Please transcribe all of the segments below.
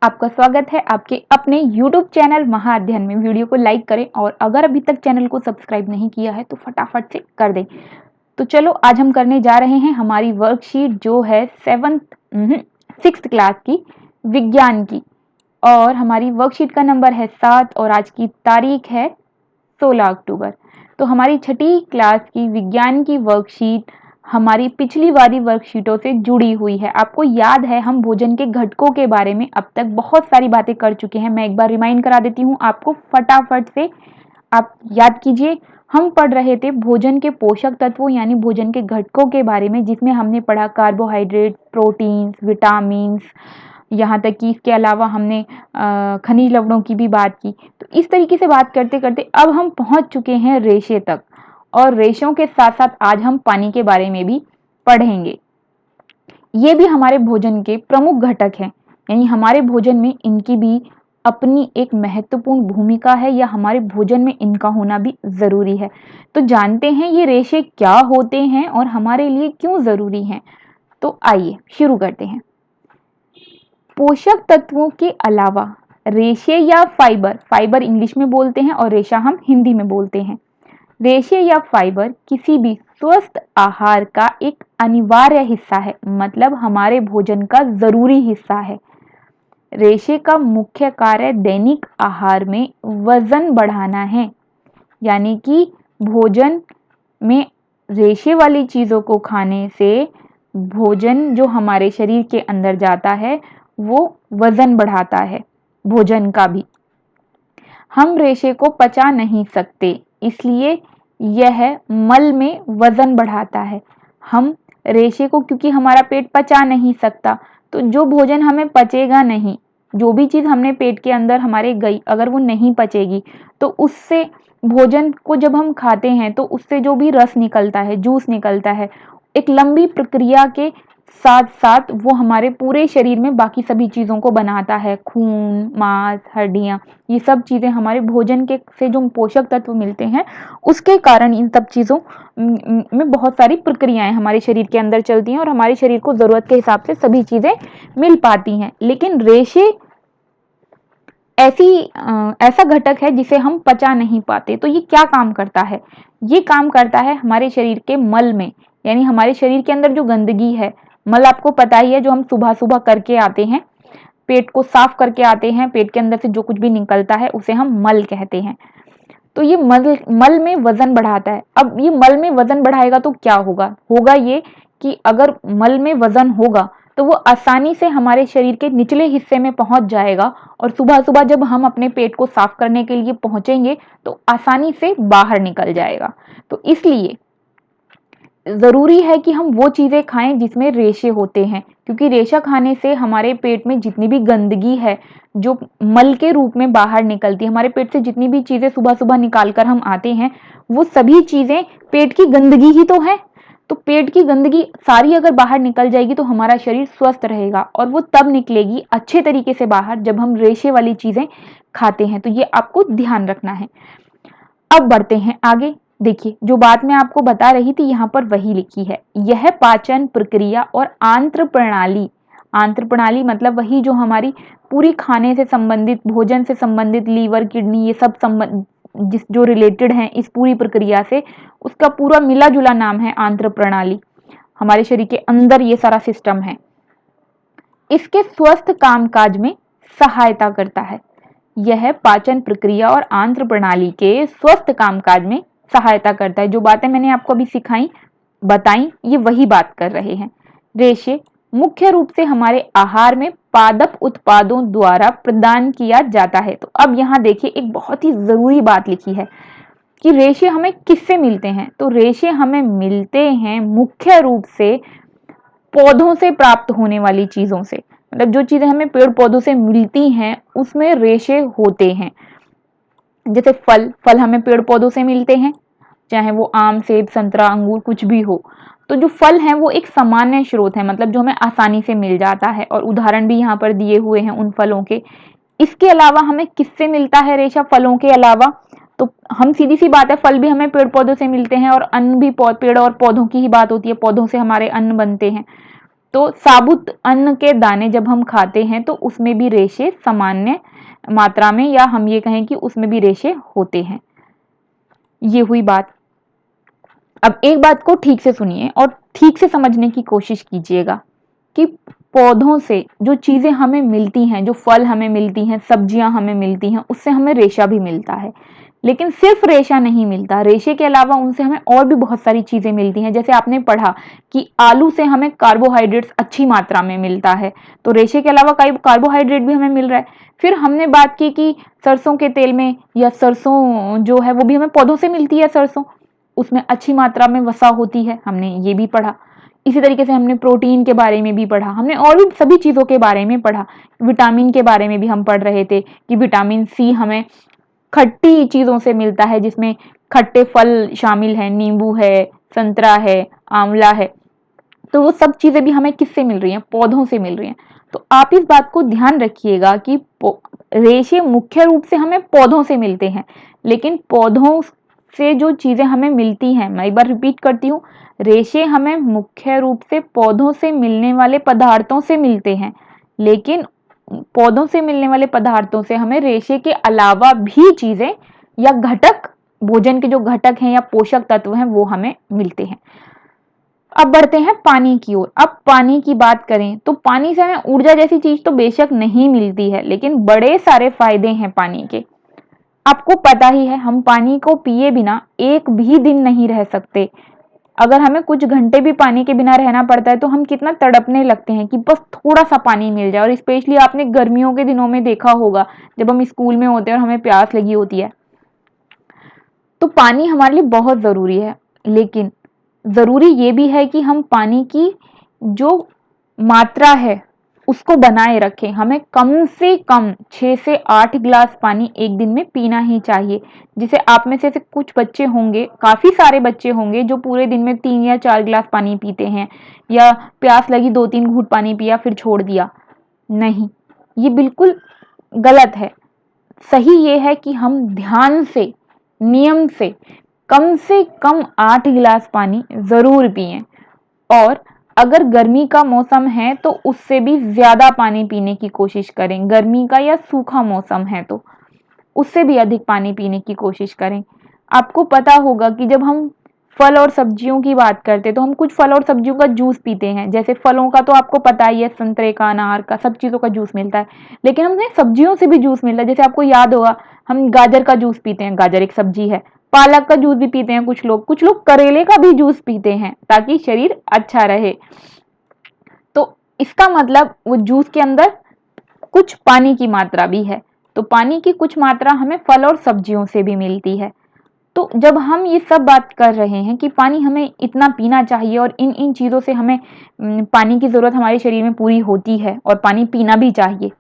आपका स्वागत है आपके अपने YouTube चैनल महाअध्ययन में। वीडियो को लाइक करें और अगर अभी तक चैनल को सब्सक्राइब नहीं किया है तो फटाफट से कर दें। तो चलो आज हम करने जा रहे हैं हमारी वर्कशीट जो है 6th क्लास की विज्ञान की, और हमारी वर्कशीट का नंबर है 7 और आज की तारीख है 16 अक्टूबर। तो हमारी 6ठी क्लास की विज्ञान की वर्कशीट हमारी पिछली वाली वर्कशीटों से जुड़ी हुई है। आपको याद है हम भोजन के घटकों के बारे में अब तक बहुत सारी बातें कर चुके हैं। मैं एक बार रिमाइंड करा देती हूँ आपको, फटाफट से आप याद कीजिए। हम पढ़ रहे थे भोजन के पोषक तत्वों यानी भोजन के घटकों के बारे में, जिसमें हमने पढ़ा कार्बोहाइड्रेट, प्रोटीन्स, विटामिन्स, यहाँ तक कि इसके अलावा हमने खनिज लवणों की भी बात की। तो इस तरीके से बात करते करते अब हम पहुंच चुके हैं रेशे तक, और रेशों के साथ साथ आज हम पानी के बारे में भी पढ़ेंगे। ये भी हमारे भोजन के प्रमुख घटक हैं, यानी हमारे भोजन में इनकी भी अपनी एक महत्वपूर्ण भूमिका है, या हमारे भोजन में इनका होना भी जरूरी है। तो जानते हैं ये रेशे क्या होते हैं और हमारे लिए क्यों जरूरी हैं। तो आइए शुरू करते हैं। पोषक तत्वों के अलावा रेशे या फाइबर, फाइबर इंग्लिश में बोलते हैं और रेशा हम हिंदी में बोलते हैं। रेशे या फाइबर किसी भी स्वस्थ आहार का एक अनिवार्य हिस्सा है, मतलब हमारे भोजन का जरूरी हिस्सा है। रेशे का मुख्य कार्य दैनिक आहार में वजन बढ़ाना है, यानी कि भोजन में रेशे वाली चीजों को खाने से भोजन जो हमारे शरीर के अंदर जाता है वो वजन बढ़ाता है। भोजन का भी हम रेशे को पचा नहीं सकते, इसलिए यह मल में वजन बढ़ाता है। हम रेशे को, क्योंकि हमारा पेट पचा नहीं सकता, तो जो भोजन हमें पचेगा नहीं, जो भी चीज हमने पेट के अंदर हमारे गई अगर वो नहीं पचेगी, तो उससे भोजन को जब हम खाते हैं तो उससे जो भी रस निकलता है, जूस निकलता है, एक लंबी प्रक्रिया के साथ साथ वो हमारे पूरे शरीर में बाकी सभी चीजों को बनाता है। खून, मांस, हड्डियां, ये सब चीजें हमारे भोजन के से जो पोषक तत्व मिलते हैं उसके कारण इन सब चीजों में बहुत सारी प्रक्रियाएं हमारे शरीर के अंदर चलती हैं और हमारे शरीर को जरूरत के हिसाब से सभी चीजें मिल पाती हैं। लेकिन रेशे ऐसा घटक है जिसे हम पचा नहीं पाते। तो ये क्या काम करता है? ये काम करता है हमारे शरीर के मल में, यानी हमारे शरीर के अंदर जो गंदगी है, मल आपको पता ही है, जो हम सुबह सुबह करके आते हैं, पेट को साफ करके आते हैं, पेट के अंदर से जो कुछ भी निकलता है उसे हम मल कहते हैं। तो ये मल में वजन बढ़ाता है। अब ये मल में वजन बढ़ाएगा तो क्या होगा? होगा ये कि अगर मल में वजन होगा तो वो आसानी से हमारे शरीर के निचले हिस्से में पहुंच जाएगा, और सुबह सुबह जब हम अपने पेट को साफ करने के लिए पहुंचेंगे तो आसानी से बाहर निकल जाएगा। तो इसलिए जरूरी है कि हम वो चीजें खाएं जिसमें रेशे होते हैं, क्योंकि रेशा खाने से हमारे पेट में जितनी भी गंदगी है जो मल के रूप में बाहर निकलती है, हमारे पेट से जितनी भी चीजें सुबह सुबह निकाल कर हम आते हैं, वो सभी चीजें पेट की गंदगी ही तो है। तो पेट की गंदगी सारी अगर बाहर निकल जाएगी तो हमारा शरीर स्वस्थ रहेगा, और वो तब निकलेगी अच्छे तरीके से बाहर जब हम रेशे वाली चीजें खाते हैं। तो ये आपको ध्यान रखना है। अब बढ़ते हैं आगे। देखिए, जो बात मैं आपको बता रही थी यहाँ पर वही लिखी है। यह पाचन प्रक्रिया और आंत्र प्रणाली मतलब वही जो हमारी पूरी खाने से संबंधित, भोजन से संबंधित, लीवर, किडनी, ये सब जो रिलेटेड हैं इस पूरी प्रक्रिया से, उसका पूरा मिला जुला नाम है आंत्र प्रणाली। हमारे शरीर के अंदर ये सारा सिस्टम है। इसके स्वस्थ कामकाज में सहायता करता है। यह पाचन प्रक्रिया और आंत्र प्रणाली के स्वस्थ कामकाज में सहायता करता है। जो बातें मैंने आपको अभी सिखाई, बताई, ये वही बात कर रहे हैं। रेशे मुख्य रूप से हमारे आहार में पादप उत्पादों द्वारा प्रदान किया जाता है। तो अब यहाँ देखिए एक बहुत ही जरूरी बात लिखी है कि रेशे हमें किससे मिलते हैं। तो रेशे हमें मिलते हैं मुख्य रूप से पौधों से प्राप्त होने वाली चीजों से, मतलब जो चीजें हमें पेड़ पौधों से मिलती हैं उसमें रेशे होते हैं। जैसे फल हमें पेड़ पौधों से मिलते हैं, चाहे वो आम, सेब, संतरा, अंगूर कुछ भी हो। तो जो फल हैं वो एक सामान्य स्रोत है, मतलब जो हमें आसानी से मिल जाता है, और उदाहरण भी यहाँ पर दिए हुए हैं उन फलों के। इसके अलावा हमें किससे मिलता है रेशा फलों के अलावा? तो हम सीधी सी बात है, फल भी हमें पेड़ पौधों से मिलते हैं, और अन्न भी पेड़ और पौधों की ही बात होती है, पौधों से हमारे अन्न बनते हैं। तो साबुत अन्न के दाने जब हम खाते हैं तो उसमें भी रेशे सामान्य मात्रा में, या हम ये कहें कि उसमें भी रेशे होते हैं। ये हुई बात। अब एक बात को ठीक से सुनिए और ठीक से समझने की कोशिश कीजिएगा कि पौधों से जो चीजें हमें मिलती हैं, जो फल हमें मिलती हैं, सब्जियां हमें मिलती हैं, उससे हमें रेशा भी मिलता है। लेकिन सिर्फ रेशा नहीं मिलता, रेशे के अलावा उनसे हमें और भी बहुत सारी चीजें मिलती हैं। जैसे आपने पढ़ा कि आलू से हमें कार्बोहाइड्रेट्स अच्छी मात्रा में मिलता है, तो रेशे के अलावा कार्बोहाइड्रेट भी हमें मिल रहा है। फिर हमने बात की कि सरसों के तेल में, या सरसों जो है वो भी हमें पौधों से मिलती है, सरसों उसमें अच्छी मात्रा में वसा होती है, हमने ये भी पढ़ा। इसी तरीके से हमने प्रोटीन के बारे में भी पढ़ा, हमने और भी सभी चीज़ों के बारे में पढ़ा। विटामिन के बारे में भी हम पढ़ रहे थे कि विटामिन सी हमें खट्टी चीज़ों से मिलता है, जिसमें खट्टे फल शामिल हैं, नींबू है, संतरा है, आंवला है। तो वो सब चीज़ें भी हमें किससे मिल रही हैं? पौधों से मिल रही हैं। तो आप इस बात को ध्यान रखिएगा कि रेशे मुख्य रूप से हमें पौधों से मिलते हैं, लेकिन पौधों से जो चीज़ें हमें मिलती हैं, मैं एक बार रिपीट करती हूँ, रेशे हमें मुख्य रूप से पौधों से मिलने वाले पदार्थों से मिलते हैं, लेकिन पौधों से मिलने वाले पदार्थों से हमें रेशे के अलावा भी चीज़ें या घटक, भोजन के जो घटक हैं या पोषक तत्व हैं, वो हमें मिलते हैं। अब बढ़ते हैं पानी की ओर। अब पानी की बात करें तो पानी से हमें ऊर्जा जैसी चीज तो बेशक नहीं मिलती है, लेकिन बड़े सारे फायदे हैं पानी के। आपको पता ही है, हम पानी को पिए बिना एक भी दिन नहीं रह सकते। अगर हमें कुछ घंटे भी पानी के बिना रहना पड़ता है तो हम कितना तड़पने लगते हैं कि बस थोड़ा सा पानी मिल जाए। और स्पेशली आपने गर्मियों के दिनों में देखा होगा, जब हम स्कूल में होते हैं और हमें प्यास लगी होती है, तो पानी हमारे लिए बहुत ज़रूरी है। लेकिन ज़रूरी ये भी है कि हम पानी की जो मात्रा है उसको बनाए रखें। हमें कम से कम 6 से 8 गिलास पानी एक दिन में पीना ही चाहिए। जिसे आप में से कुछ बच्चे होंगे, काफ़ी सारे बच्चे होंगे जो पूरे दिन में 3 या 4 गिलास पानी पीते हैं, या प्यास लगी 2-3 घूंट पानी पिया फिर छोड़ दिया। नहीं, ये बिल्कुल गलत है। सही ये है कि हम ध्यान से, नियम से कम 8 गिलास पानी ज़रूर पिएं। और अगर गर्मी का मौसम है तो उससे भी ज़्यादा पानी पीने की कोशिश करें। गर्मी का या सूखा मौसम है तो उससे भी अधिक पानी पीने की कोशिश करें। आपको पता होगा कि जब हम फल और सब्जियों की बात करते हैं तो हम कुछ फल और सब्जियों का जूस पीते हैं। जैसे फलों का तो आपको पता ही है, संतरे का, अनार का, सब चीज़ों का जूस मिलता है। लेकिन हमें सब्जियों से भी जूस मिलता है। जैसे आपको याद होगा, हम गाजर का जूस पीते हैं, गाजर एक सब्जी है। पालक का जूस भी पीते हैं कुछ लोग करेले का भी जूस पीते हैं ताकि शरीर अच्छा रहे। तो इसका मतलब वो जूस के अंदर कुछ पानी की मात्रा भी है। तो पानी की कुछ मात्रा हमें फल और सब्जियों से भी मिलती है। तो जब हम ये सब बात कर रहे हैं कि पानी हमें इतना पीना चाहिए और इन इन चीज़ों से हमें पानी की ज़रूरत हमारे शरीर में पूरी होती है और पानी पीना भी चाहिए,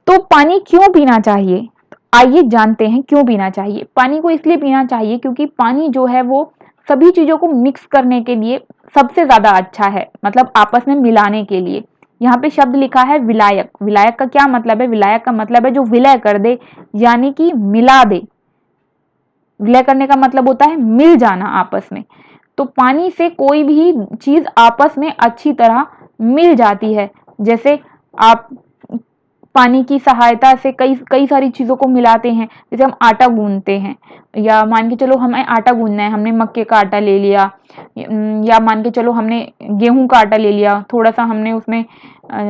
तो पानी क्यों पीना चाहिए? आइए जानते हैं क्यों पीना चाहिए। पानी को इसलिए पीना चाहिए क्योंकि पानी जो है वो सभी चीज़ों को मिक्स करने के लिए सबसे ज़्यादा अच्छा है, मतलब आपस में मिलाने के लिए। यहाँ पे शब्द लिखा है विलायक। विलायक का क्या मतलब है? विलायक का मतलब है जो विलय कर दे, यानी कि मिला दे। विलय करने का मतलब होता है मिल जाना आपस में। तो पानी से कोई भी चीज आपस में अच्छी तरह मिल जाती है। जैसे आप पानी की सहायता से कई कई सारी चीज़ों को मिलाते हैं। जैसे हम आटा गूंदते हैं, या मान के चलो हमें आटा गूंदना है, हमने मक्के का आटा ले लिया, या मान के चलो हमने गेहूं का आटा ले लिया, थोड़ा सा हमने उसमें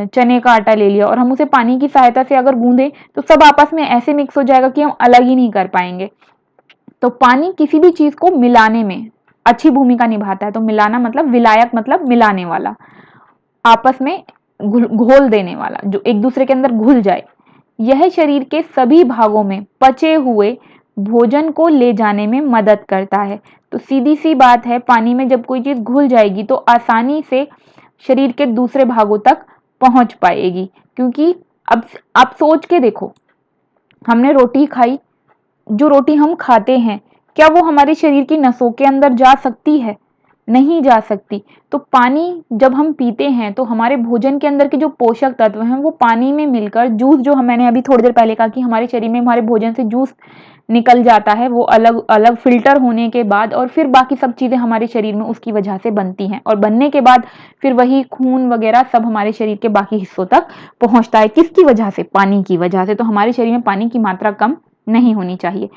चने का आटा ले लिया, और हम उसे पानी की सहायता से अगर गूंदें तो सब आपस में ऐसे मिक्स हो जाएगा कि हम अलग ही नहीं कर पाएंगे। तो पानी किसी भी चीज़ को मिलाने में अच्छी भूमिका निभाता है। तो मिलाना मतलब, विलायक मतलब मिलाने वाला, आपस में घोल देने वाला, जो एक दूसरे के अंदर घुल जाए। यह शरीर के सभी भागों में पचे हुए भोजन को ले जाने में मदद करता है। तो सीधी सी बात है, पानी में जब कोई चीज घुल जाएगी तो आसानी से शरीर के दूसरे भागों तक पहुंच पाएगी। क्योंकि अब आप सोच के देखो, हमने रोटी खाई, जो रोटी हम खाते हैं क्या वो हमारे शरीर की नसों के अंदर जा सकती है? नहीं जा सकती। तो पानी जब हम पीते हैं तो हमारे भोजन के अंदर के जो पोषक तत्व हैं वो पानी में मिलकर जूस, जो मैंने अभी थोड़ी देर पहले कहा कि हमारे शरीर में हमारे भोजन से जूस निकल जाता है, वो अलग अलग फिल्टर होने के बाद, और फिर बाकी सब चीज़ें हमारे शरीर में उसकी वजह से बनती हैं, और बनने के बाद फिर वही खून वगैरह सब हमारे शरीर के बाकी हिस्सों तक पहुंचता है। किसकी वजह से? पानी की वजह से। तो हमारे शरीर में पानी की मात्रा कम नहीं होनी चाहिए।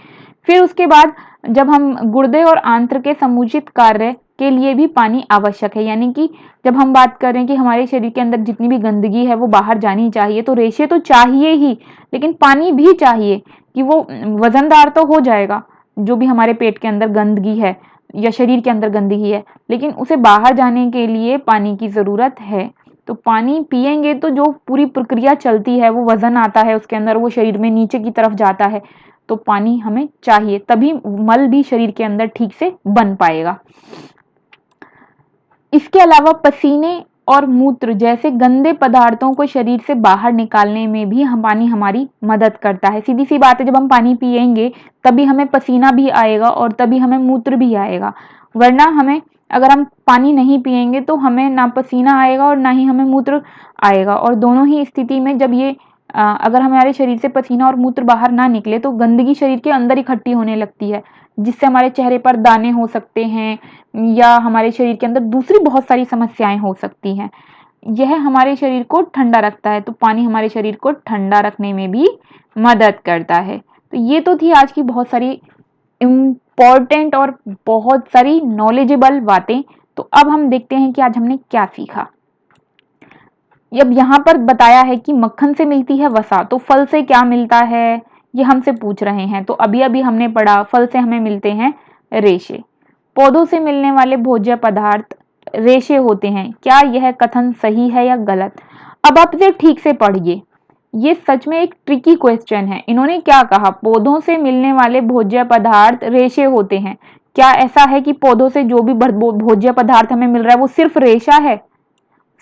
फिर उसके बाद जब हम गुर्दे और आंत्र के समुचित कार्य के लिए भी पानी आवश्यक है, यानी कि जब हम बात करें कि हमारे शरीर के अंदर जितनी भी गंदगी है वो बाहर जानी चाहिए, तो रेशे तो चाहिए ही, लेकिन पानी भी चाहिए कि वो वजनदार तो हो जाएगा जो भी हमारे पेट के अंदर गंदगी है या शरीर के अंदर गंदगी है, लेकिन उसे बाहर जाने के लिए पानी की ज़रूरत है। तो पानी पिएंगे तो जो पूरी प्रक्रिया चलती है, वो वजन आता है उसके अंदर, वो शरीर में नीचे की तरफ जाता है, तो पानी हमें चाहिए, तभी मल भी शरीर के अंदर ठीक से बन पाएगा। इसके अलावा पसीने और मूत्र जैसे गंदे पदार्थों को शरीर से बाहर निकालने में भी पानी हमारी मदद करता है। सीधी सी बात है, जब हम पानी पिएंगे तभी हमें पसीना भी आएगा और तभी हमें मूत्र भी आएगा, वरना हमें, अगर हम पानी नहीं पिएंगे तो हमें ना पसीना आएगा और ना ही हमें मूत्र आएगा। और दोनों ही स्थिति में जब ये अगर हमारे शरीर से पसीना और मूत्र बाहर ना निकले तो गंदगी शरीर के अंदर इकट्ठी होने लगती है, जिससे हमारे चेहरे पर दाने हो सकते हैं या हमारे शरीर के अंदर दूसरी बहुत सारी समस्याएं हो सकती हैं। यह हमारे शरीर को ठंडा रखता है, तो पानी हमारे शरीर को ठंडा रखने में भी मदद करता है। तो ये तो थी आज की बहुत सारी इम्पोर्टेंट और बहुत सारी नॉलेजेबल बातें। तो अब हम देखते हैं कि आज हमने क्या सीखा। अब यहाँ पर बताया है कि मक्खन से मिलती है वसा, तो फल से क्या मिलता है ये हमसे पूछ रहे हैं। तो अभी अभी हमने पढ़ा, फल से हमें मिलते हैं रेशे। पौधों से मिलने वाले भोज्य पदार्थ रेशे होते हैं। क्या यह कथन सही है या गलत? अब आप इसे ठीक से पढ़िए, ये सच में एक ट्रिकी क्वेश्चन है। इन्होंने क्या कहा? पौधों से मिलने वाले भोज्य पदार्थ रेशे होते हैं। क्या ऐसा है कि पौधों से जो भी भोज्य पदार्थ हमें मिल रहा है वो सिर्फ रेशा है?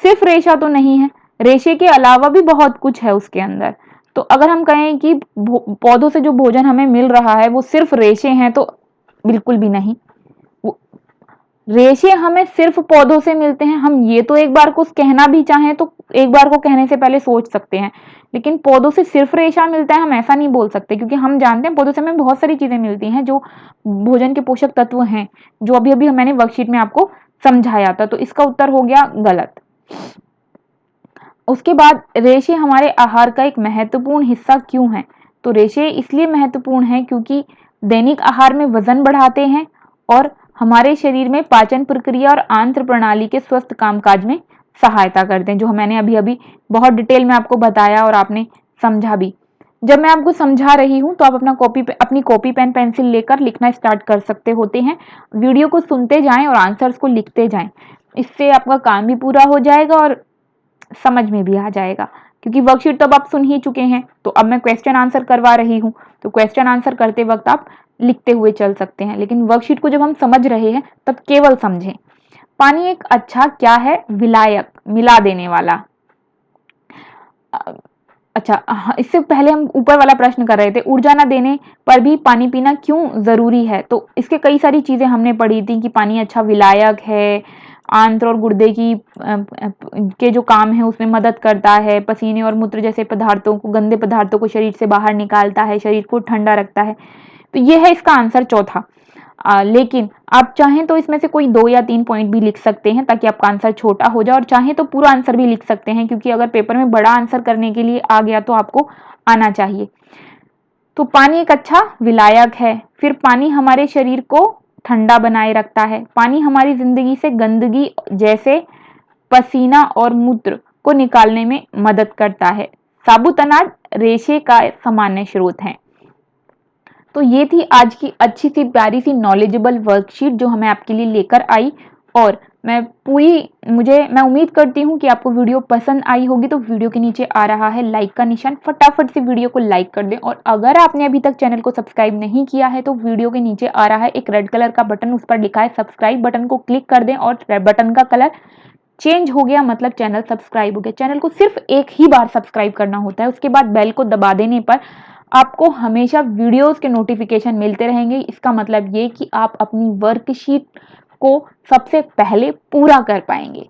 सिर्फ रेशा तो नहीं है, रेशे के अलावा भी बहुत कुछ है उसके अंदर। तो अगर हम कहें कि पौधों से जो भोजन हमें मिल रहा है वो सिर्फ रेशे हैं, तो बिल्कुल भी नहीं। रेशे हमें सिर्फ पौधों से मिलते हैं, हम ये तो एक बार को कहना भी चाहें तो एक बार को कहने से पहले सोच सकते हैं, लेकिन पौधों से सिर्फ रेशा मिलता है हम ऐसा नहीं बोल सकते, क्योंकि हम जानते हैं पौधों से हमें बहुत सारी चीजें मिलती हैं जो भोजन के पोषक तत्व हैं, जो अभी अभी मैंने वर्कशीट में आपको समझाया था। तो इसका उत्तर हो गया गलत। उसके बाद रेशे हमारे आहार का एक महत्वपूर्ण हिस्सा क्यों है? तो रेशे इसलिए महत्वपूर्ण है क्योंकि दैनिक आहार में वजन बढ़ाते हैं और हमारे शरीर में पाचन प्रक्रिया और आंत्र प्रणाली के स्वस्थ कामकाज में सहायता करते हैं, जो मैंने अभी अभी बहुत डिटेल में आपको बताया और आपने समझा भी। जब मैं आपको समझा रही हूं तो आप अपनी कॉपी पेन पेंसिल लेकर लिखना स्टार्ट कर सकते होते हैं। वीडियो को सुनते जाएं और आंसर्स को लिखते जाएं, इससे आपका काम भी पूरा हो जाएगा और समझ में भी आ जाएगा, क्योंकि वर्कशीट तो अब आप सुन ही चुके हैं। तो अब मैं क्वेश्चन आंसर करवा रही हूँ, तो क्वेश्चन आंसर करते वक्त आप लिखते हुए चल सकते हैं, लेकिन वर्कशीट को जब हम समझ रहे हैं तब केवल समझें। पानी एक अच्छा क्या है? विलायक, मिला देने वाला। अच्छा, इससे पहले हम ऊपर वाला प्रश्न कर रहे थे, ऊर्जा न देने पर भी पानी पीना क्यों जरूरी है? तो इसके कई सारी चीजें हमने पढ़ी थी कि पानी अच्छा विलायक है, आंत्र और गुर्दे की के जो काम है उसमें मदद करता है, पसीने और मूत्र जैसे पदार्थों को, गंदे पदार्थों को शरीर से बाहर निकालता है, शरीर को ठंडा रखता है। तो ये है इसका आंसर चौथा। लेकिन आप चाहें तो इसमें से कोई 2 या 3 पॉइंट भी लिख सकते हैं ताकि आपका आंसर छोटा हो जाए, और चाहें तो पूरा आंसर भी लिख सकते हैं, क्योंकि अगर पेपर में बड़ा आंसर करने के लिए आ गया तो आपको आना चाहिए। तो पानी एक अच्छा विलायक है। फिर पानी हमारे शरीर को ठंडा बनाए रखता है। पानी हमारी जिंदगी से गंदगी जैसे पसीना और मूत्र को निकालने में मदद करता है। साबुत अनाज रेशे का सामान्य स्रोत है। तो ये थी आज की अच्छी सी प्यारी सी नॉलेजेबल वर्कशीट जो हमें आपके लिए लेकर आई, और मैं उम्मीद करती हूँ कि आपको वीडियो पसंद आई होगी। तो वीडियो के नीचे आ रहा है लाइक का निशान, फटाफट से वीडियो को लाइक कर दें, और अगर आपने अभी तक चैनल को सब्सक्राइब नहीं किया है तो वीडियो के नीचे आ रहा है एक रेड कलर का बटन, उस पर लिखा है सब्सक्राइब, बटन को क्लिक कर दें और बटन का कलर चेंज हो गया मतलब चैनल सब्सक्राइब हो गया। चैनल को सिर्फ एक ही बार सब्सक्राइब करना होता है, उसके बाद बेल को दबा देने पर आपको हमेशा वीडियोस के नोटिफिकेशन मिलते रहेंगे। इसका मतलब ये कि आप अपनी वर्कशीट को सबसे पहले पूरा कर पाएंगे।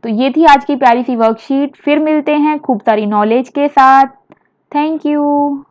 तो ये थी आज की प्यारी सी वर्कशीट। फिर मिलते हैं खूब सारी नॉलेज के साथ। Thank you.